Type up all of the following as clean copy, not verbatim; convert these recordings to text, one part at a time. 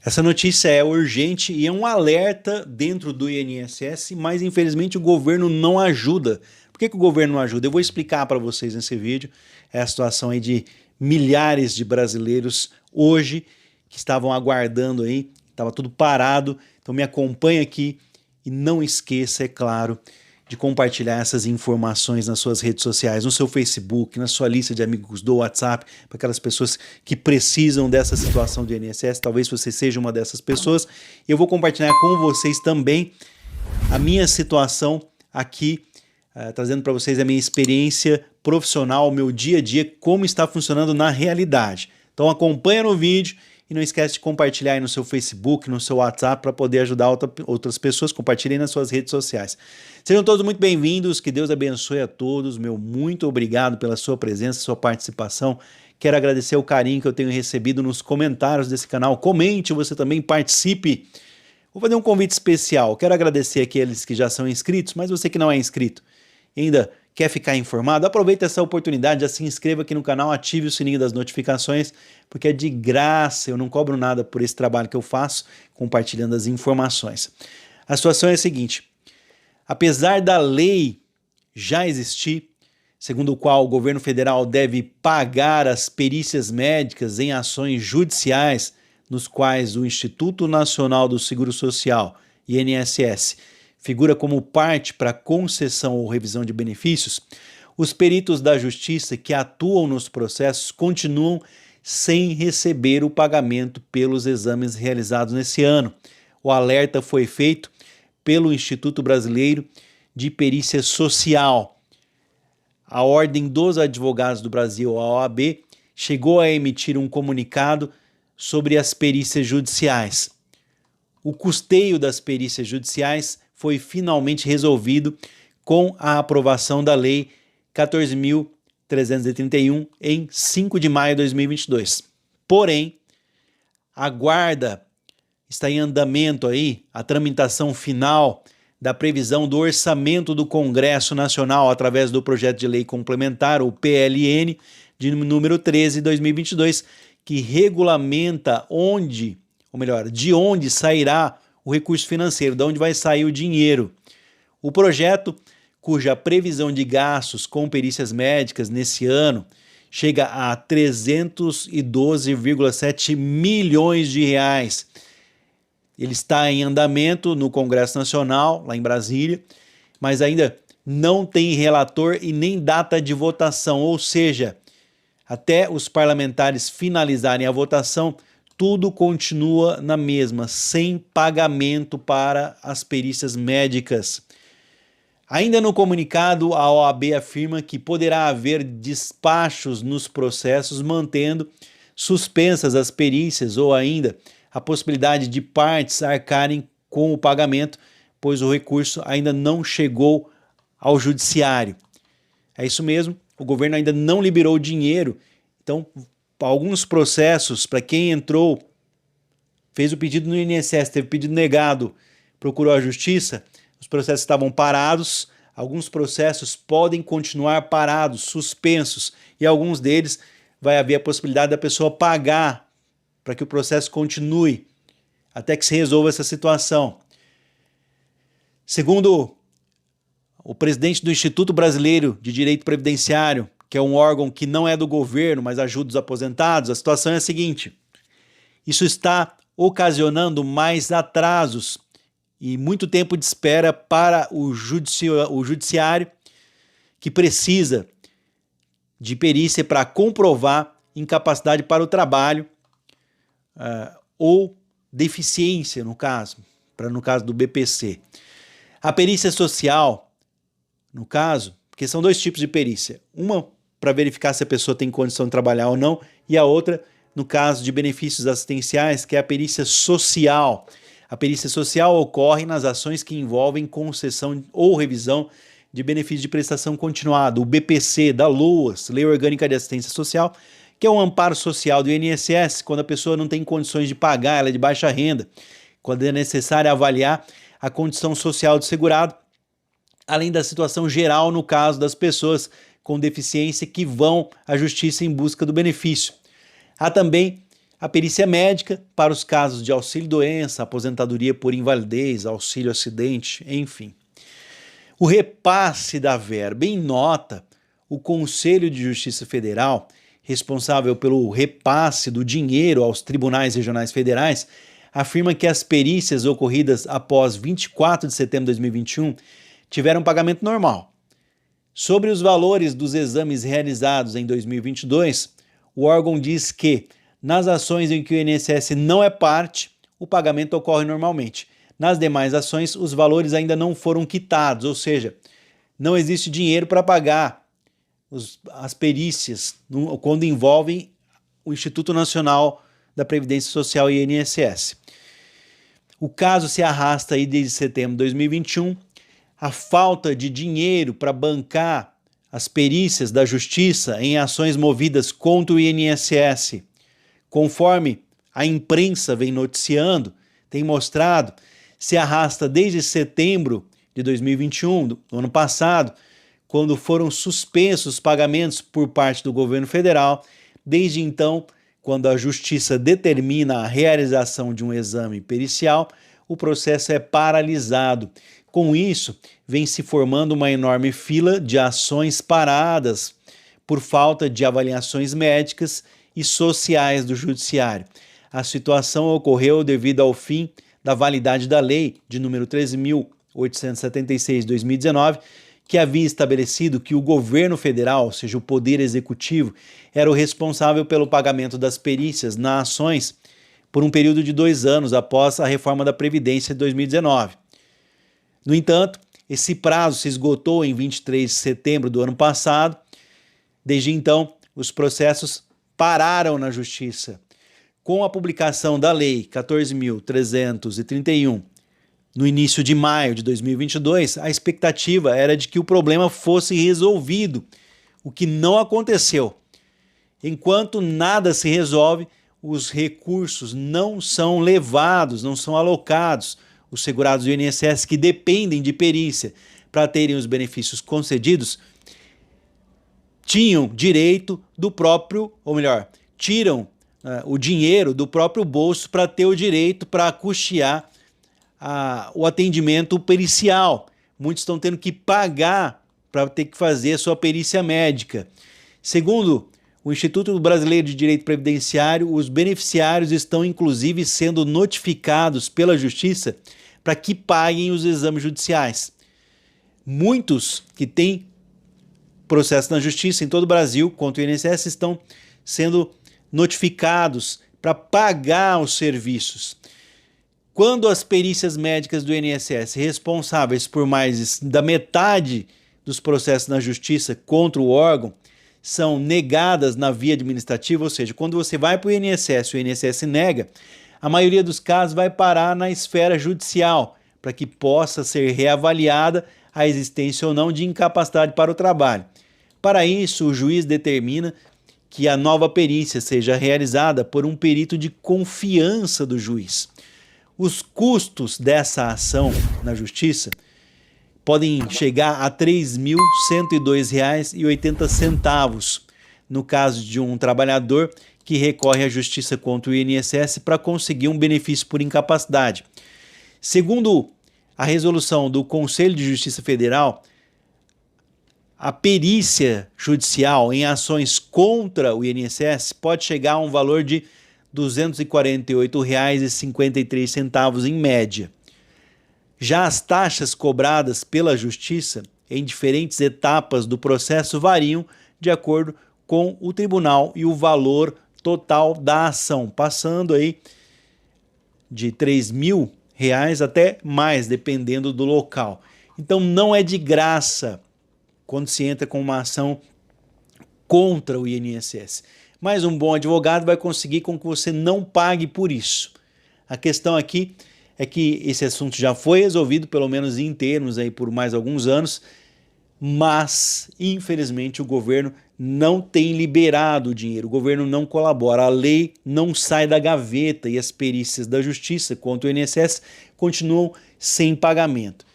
Essa notícia é urgente e é um alerta dentro do INSS, mas infelizmente o governo não ajuda. Por que o governo não ajuda? Eu vou explicar para vocês nesse vídeo. É a situação aí de milhares de brasileiros hoje que estavam aguardando aí, estava tudo parado. Então me acompanha aqui e não esqueça, é claro, de compartilhar essas informações nas suas redes sociais, no seu Facebook, na sua lista de amigos do WhatsApp, para aquelas pessoas que precisam dessa situação do INSS. Talvez você seja uma dessas pessoas. Eu vou compartilhar com vocês também a minha situação aqui, trazendo para vocês a minha experiência profissional, o meu dia a dia, como está funcionando na realidade. Então acompanha no vídeo e não esquece de compartilhar aí no seu Facebook, no seu WhatsApp, para poder ajudar outras pessoas. Compartilhem nas suas redes sociais. Sejam todos muito bem-vindos, que Deus abençoe a todos. Meu muito obrigado pela sua presença, sua participação. Quero agradecer o carinho que eu tenho recebido nos comentários desse canal. Comente, você também participe. Vou fazer um convite especial. Quero agradecer aqueles que já são inscritos, mas você que não é inscrito e ainda quer ficar informado, aproveita essa oportunidade, já se inscreva aqui no canal, ative o sininho das notificações, porque é de graça, eu não cobro nada por esse trabalho que eu faço, compartilhando as informações. A situação é a seguinte: apesar da lei já existir, segundo o qual o governo federal deve pagar as perícias médicas em ações judiciais, nos quais o Instituto Nacional do Seguro Social, INSS, figura como parte para concessão ou revisão de benefícios, os peritos da Justiça que atuam nos processos continuam sem receber o pagamento pelos exames realizados nesse ano. O alerta foi feito pelo Instituto Brasileiro de Perícia Social. A Ordem dos Advogados do Brasil, a OAB, chegou a emitir um comunicado sobre as perícias judiciais. O custeio das perícias judiciais foi finalmente resolvido com a aprovação da Lei 14.331 em 5 de maio de 2022. Porém, está em andamento aí a tramitação final da previsão do orçamento do Congresso Nacional através do projeto de lei complementar, o PLN, de número 13 de 2022, que regulamenta de onde sairá o recurso financeiro, de onde vai sair o dinheiro. O projeto, cuja previsão de gastos com perícias médicas nesse ano chega a 312,7 milhões de reais. Ele está em andamento no Congresso Nacional, lá em Brasília, mas ainda não tem relator e nem data de votação, ou seja, até os parlamentares finalizarem a votação, tudo continua na mesma, sem pagamento para as perícias médicas. Ainda no comunicado, a OAB afirma que poderá haver despachos nos processos, mantendo suspensas as perícias ou ainda a possibilidade de partes arcarem com o pagamento, pois o recurso ainda não chegou ao judiciário. É isso mesmo, o governo ainda não liberou dinheiro, então alguns processos, para quem entrou, fez o pedido no INSS, teve pedido negado, procurou a justiça, os processos estavam parados, alguns processos podem continuar parados, suspensos, e alguns deles vai haver a possibilidade da pessoa pagar para que o processo continue, até que se resolva essa situação. Segundo o presidente do Instituto Brasileiro de Direito Previdenciário, que é um órgão que não é do governo, mas ajuda os aposentados, a situação é a seguinte: isso está ocasionando mais atrasos e muito tempo de espera para o judiciário, que precisa de perícia para comprovar incapacidade para o trabalho ou deficiência, no caso do BPC. A perícia social, no caso, porque são dois tipos de perícia. Uma para verificar se a pessoa tem condição de trabalhar ou não, e a outra, no caso de benefícios assistenciais, que é a perícia social. A perícia social ocorre nas ações que envolvem concessão ou revisão de benefício de prestação continuada, o BPC da LOAS, Lei Orgânica de Assistência Social, que é um amparo social do INSS, quando a pessoa não tem condições de pagar, ela é de baixa renda, quando é necessário avaliar a condição social do segurado, além da situação geral no caso das pessoas com deficiência que vão à justiça em busca do benefício. Há também A perícia médica para os casos de auxílio-doença, aposentadoria por invalidez, auxílio-acidente, enfim. O repasse da verba. Em nota, o Conselho de Justiça Federal, responsável pelo repasse do dinheiro aos tribunais regionais federais, afirma que as perícias ocorridas após 24 de setembro de 2021 tiveram pagamento normal. Sobre os valores dos exames realizados em 2022, o órgão diz que, nas ações em que o INSS não é parte, o pagamento ocorre normalmente. Nas demais ações, os valores ainda não foram quitados, ou seja, não existe dinheiro para pagar as perícias quando envolvem o Instituto Nacional da Previdência Social e INSS. O caso se arrasta aí desde setembro de 2021. A falta de dinheiro para bancar as perícias da Justiça em ações movidas contra o INSS, conforme a imprensa vem noticiando, tem mostrado, se arrasta desde setembro de 2021, do ano passado, quando foram suspensos os pagamentos por parte do governo federal. Desde então, quando a Justiça determina a realização de um exame pericial, o processo é paralisado. Com isso, vem se formando uma enorme fila de ações paradas por falta de avaliações médicas e sociais do Judiciário. A situação ocorreu devido ao fim da validade da Lei de número 13.876 de 2019, que havia estabelecido que o governo federal, ou seja, o Poder Executivo, era o responsável pelo pagamento das perícias nas ações por um período de 2 anos após a reforma da Previdência de 2019. No entanto, esse prazo se esgotou em 23 de setembro do ano passado. Desde então, os processos pararam na Justiça. Com a publicação da Lei 14.331 no início de maio de 2022, a expectativa era de que o problema fosse resolvido, o que não aconteceu. Enquanto nada se resolve, os recursos não são levados, não são alocados. Os segurados do INSS que dependem de perícia para terem os benefícios concedidos tinham direito do próprio, ou melhor, tiram o dinheiro do próprio bolso para ter o direito para custear o atendimento pericial. Muitos estão tendo que pagar para ter que fazer a sua perícia médica. Segundo o Instituto Brasileiro de Direito Previdenciário, os beneficiários estão inclusive sendo notificados pela Justiça para que paguem os exames judiciais. Muitos que têm processo na Justiça em todo o Brasil contra o INSS estão sendo notificados para pagar os serviços. Quando as perícias médicas do INSS, responsáveis por mais da metade dos processos na Justiça contra o órgão, são negadas na via administrativa, ou seja, quando você vai para o INSS nega, a maioria dos casos vai parar na esfera judicial, para que possa ser reavaliada a existência ou não de incapacidade para o trabalho. Para isso, o juiz determina que a nova perícia seja realizada por um perito de confiança do juiz. Os custos dessa ação na Justiça podem chegar a R$ 3.102,80 no caso de um trabalhador que recorre à Justiça contra o INSS para conseguir um benefício por incapacidade. Segundo a resolução do Conselho de Justiça Federal, a perícia judicial em ações contra o INSS pode chegar a um valor de R$ 248,53 em média. Já as taxas cobradas pela Justiça em diferentes etapas do processo variam de acordo com o tribunal e o valor total da ação, passando aí de R$ 3.000 até mais, dependendo do local. Então não é de graça quando se entra com uma ação contra o INSS. Mas um bom advogado vai conseguir com que você não pague por isso. A questão aqui é que esse assunto já foi resolvido, pelo menos em termos, aí, por mais alguns anos, mas, infelizmente, o governo não tem liberado o dinheiro, o governo não colabora, a lei não sai da gaveta e as perícias da Justiça contra o INSS continuam sem pagamento.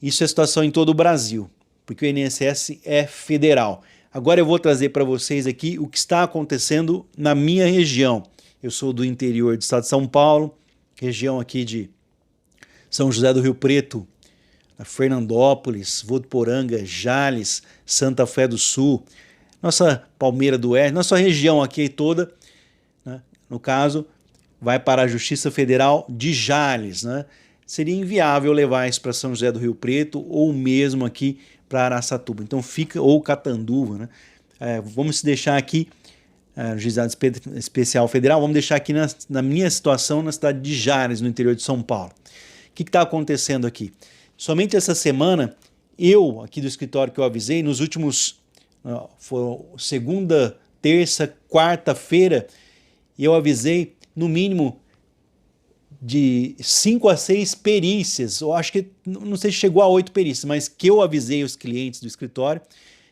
Isso é a situação em todo o Brasil, porque o INSS é federal. Agora eu vou trazer para vocês aqui o que está acontecendo na minha região. Eu sou do interior do estado de São Paulo, região aqui de São José do Rio Preto, Fernandópolis, Votuporanga, Jales, Santa Fé do Sul, nossa Palmeira do Oeste, nossa região aqui toda, né, no caso, vai para a Justiça Federal de Jales, né? Seria inviável levar isso para São José do Rio Preto ou mesmo aqui para Araçatuba. Então fica, ou Catanduva, né? Vamos deixar aqui, Juizado Especial Federal, vamos deixar aqui na minha situação na cidade de Jales, no interior de São Paulo. O que está acontecendo aqui? Somente essa semana, eu, aqui do escritório que eu avisei, nos últimos, foi segunda, terça, quarta-feira, eu avisei no mínimo de 5 a 6 perícias, eu acho que, não sei se chegou a 8 perícias, mas que eu avisei os clientes do escritório.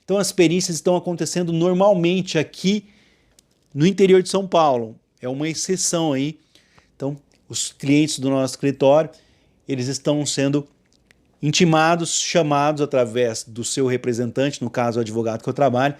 Então as perícias estão acontecendo normalmente aqui no interior de São Paulo, é uma exceção aí. Então os clientes do nosso escritório, eles estão sendo intimados, chamados através do seu representante, no caso o advogado que eu trabalho,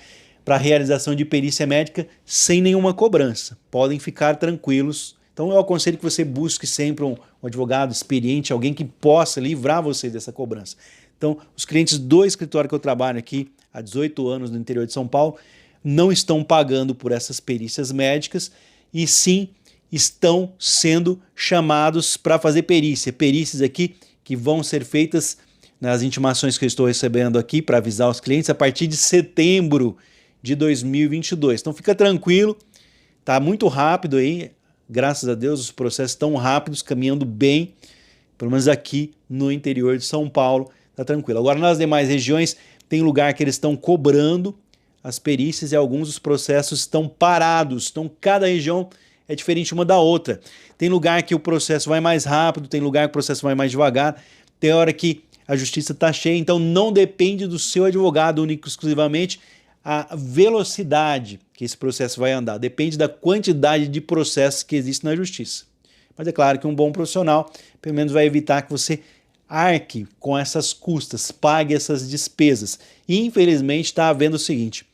para a realização de perícia médica sem nenhuma cobrança. Podem ficar tranquilos. Então eu aconselho que você busque sempre um advogado experiente, alguém que possa livrar você dessa cobrança. Então os clientes do escritório que eu trabalho aqui há 18 anos no interior de São Paulo não estão pagando por essas perícias médicas e sim estão sendo chamados para fazer perícia. Perícias aqui que vão ser feitas nas intimações que eu estou recebendo aqui para avisar os clientes a partir de setembro de 2022. Então fica tranquilo, tá muito rápido aí, graças a Deus os processos estão rápidos, caminhando bem, pelo menos aqui no interior de São Paulo, tá tranquilo. Agora nas demais regiões tem lugar que eles estão cobrando as perícias e alguns dos processos estão parados, então cada região é diferente uma da outra. Tem lugar que o processo vai mais rápido, tem lugar que o processo vai mais devagar, tem hora que a justiça está cheia, então não depende do seu advogado único exclusivamente a velocidade que esse processo vai andar, depende da quantidade de processos que existe na justiça. Mas é claro que um bom profissional pelo menos vai evitar que você arque com essas custas, pague essas despesas. E infelizmente está havendo o seguinte,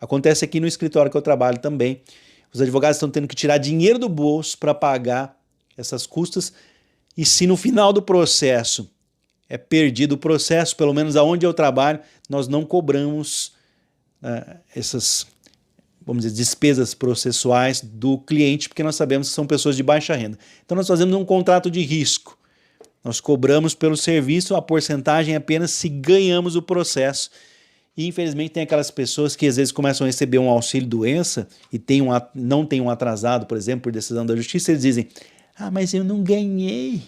acontece aqui no escritório que eu trabalho também, os advogados estão tendo que tirar dinheiro do bolso para pagar essas custas e se no final do processo é perdido o processo, pelo menos aonde eu trabalho, nós não cobramos essas, vamos dizer, despesas processuais do cliente, porque nós sabemos que são pessoas de baixa renda. Então nós fazemos um contrato de risco. Nós cobramos pelo serviço, a porcentagem é apenas se ganhamos o processo. E infelizmente tem aquelas pessoas que às vezes começam a receber um auxílio-doença e não tem um atrasado, por exemplo, por decisão da justiça, eles dizem, mas eu não ganhei.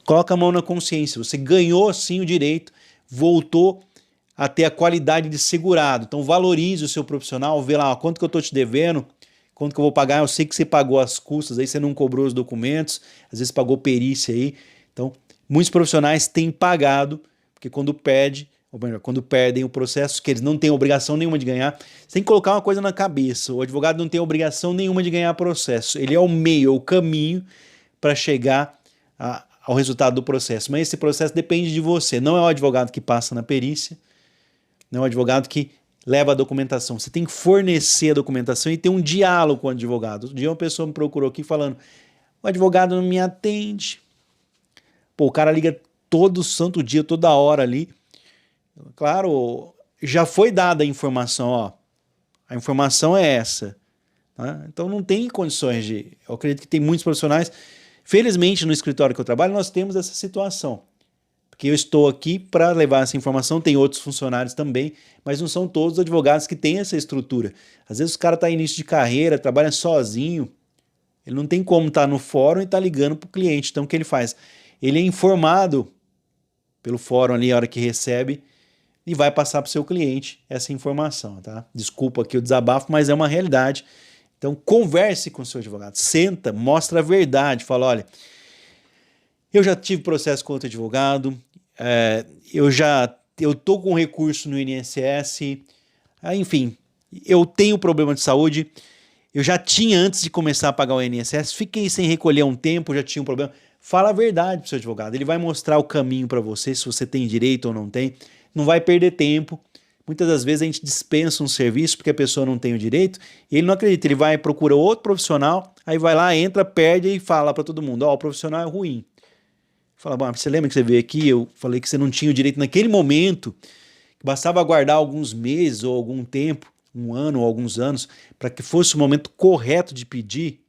Coloca a mão na consciência, você ganhou sim o direito, voltou a ter a qualidade de segurado. Então valorize o seu profissional, vê lá quanto que eu estou te devendo, quanto que eu vou pagar, eu sei que você pagou as custas, aí você não cobrou os documentos, às vezes pagou perícia aí. Então muitos profissionais têm pagado, porque quando perde, ou melhor, quando perdem o processo, que eles não têm obrigação nenhuma de ganhar, você tem que colocar uma coisa na cabeça, o advogado não tem obrigação nenhuma de ganhar processo, ele é o meio, é o caminho para chegar ao resultado do processo, mas esse processo depende de você, não é o advogado que passa na perícia, não é o advogado que leva a documentação, você tem que fornecer a documentação e ter um diálogo com o advogado. Outro dia uma pessoa me procurou aqui falando, o advogado não me atende, o cara liga todo santo dia, toda hora ali, claro, já foi dada a informação, a informação é essa, tá? Então não tem condições eu acredito que tem muitos profissionais. Felizmente, no escritório que eu trabalho, nós temos essa situação, porque eu estou aqui para levar essa informação, tem outros funcionários também, mas não são todos os advogados que têm essa estrutura. Às vezes o cara está em início de carreira, trabalha sozinho, ele não tem como estar no fórum e estar ligando para o cliente, então o que ele faz? Ele é informado pelo fórum ali, a hora que recebe, e vai passar para o seu cliente essa informação, tá? Desculpa aqui o desabafo, mas é uma realidade. Então converse com o seu advogado, senta, mostra a verdade, fala, olha, eu já tive processo contra advogado, eu tô com recurso no INSS, enfim, eu tenho problema de saúde, eu já tinha antes de começar a pagar o INSS, fiquei sem recolher um tempo, já tinha um problema. Fala a verdade para o seu advogado, ele vai mostrar o caminho para você, se você tem direito ou não tem, não vai perder tempo, Muitas das vezes a gente dispensa um serviço porque a pessoa não tem o direito e ele não acredita, ele vai procura outro profissional, aí vai lá, entra, perde e fala para todo mundo, ó, o profissional é ruim. Fala, bom, você lembra que você veio aqui, eu falei que você não tinha o direito naquele momento, que bastava aguardar alguns meses ou algum tempo, um ano ou alguns anos, para que fosse o momento correto de pedir,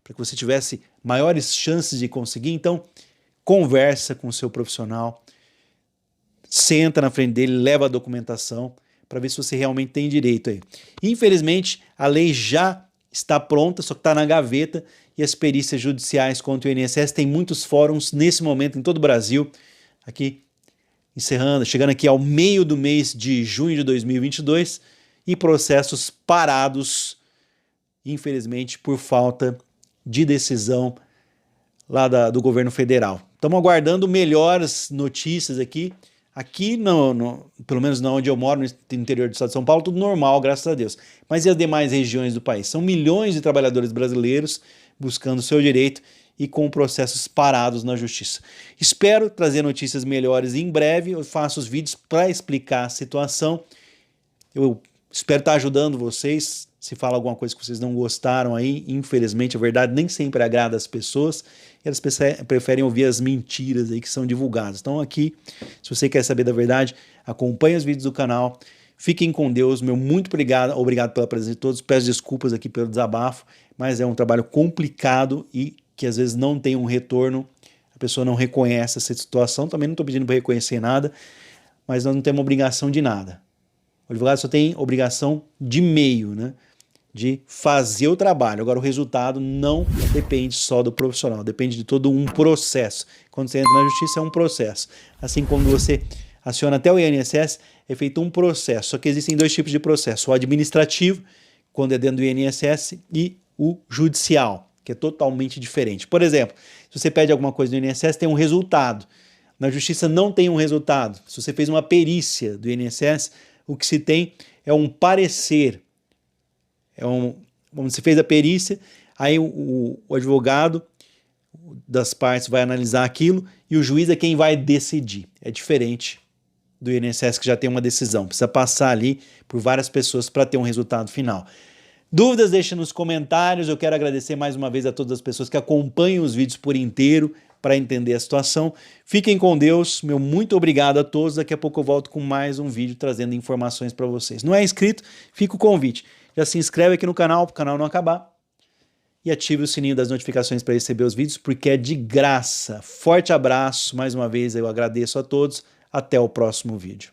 para que você tivesse maiores chances de conseguir. Então, conversa com o seu profissional, senta na frente dele, leva a documentação para ver se você realmente tem direito aí. Infelizmente, a lei já está pronta, só que está na gaveta e as perícias judiciais contra o INSS tem muitos fóruns nesse momento em todo o Brasil. Aqui, encerrando, chegando aqui ao meio do mês de junho de 2022 e processos parados, infelizmente, por falta de decisão lá do governo federal. Estamos aguardando melhores notícias aqui. Aqui, pelo menos onde eu moro, no interior do estado de São Paulo, tudo normal, graças a Deus. Mas e as demais regiões do país? São milhões de trabalhadores brasileiros buscando o seu direito e com processos parados na justiça. Espero trazer notícias melhores em breve. Eu faço os vídeos para explicar a situação. Eu espero estar ajudando vocês. Se fala alguma coisa que vocês não gostaram aí, infelizmente a verdade nem sempre agrada as pessoas. Elas preferem ouvir as mentiras aí que são divulgadas. Então aqui, se você quer saber da verdade, acompanhe os vídeos do canal. Fiquem com Deus, meu muito obrigado pela presença de todos. Peço desculpas aqui pelo desabafo, mas é um trabalho complicado e que às vezes não tem um retorno. A pessoa não reconhece essa situação. Também não estou pedindo para reconhecer nada, mas nós não temos obrigação de nada. O advogado só tem obrigação de meio, né? De fazer o trabalho. Agora, o resultado não depende só do profissional, depende de todo um processo. Quando você entra na justiça, é um processo. Assim como você aciona até o INSS, é feito um processo. Só que existem dois tipos de processo: o administrativo, quando é dentro do INSS, e o judicial, que é totalmente diferente. Por exemplo, se você pede alguma coisa no INSS, tem um resultado. Na justiça não tem um resultado. Se você fez uma perícia do INSS, o que se tem é um parecer. Você fez a perícia, aí o advogado das partes vai analisar aquilo e o juiz é quem vai decidir. É diferente do INSS, que já tem uma decisão. Precisa passar ali por várias pessoas para ter um resultado final. Dúvidas, deixem nos comentários. Eu quero agradecer mais uma vez a todas as pessoas que acompanham os vídeos por inteiro para entender a situação. Fiquem com Deus, meu muito obrigado a todos. Daqui a pouco eu volto com mais um vídeo trazendo informações para vocês. Não é inscrito? Fica o convite. Já se inscreve aqui no canal, para o canal não acabar. E ative o sininho das notificações para receber os vídeos, porque é de graça. Forte abraço, mais uma vez eu agradeço a todos. Até o próximo vídeo.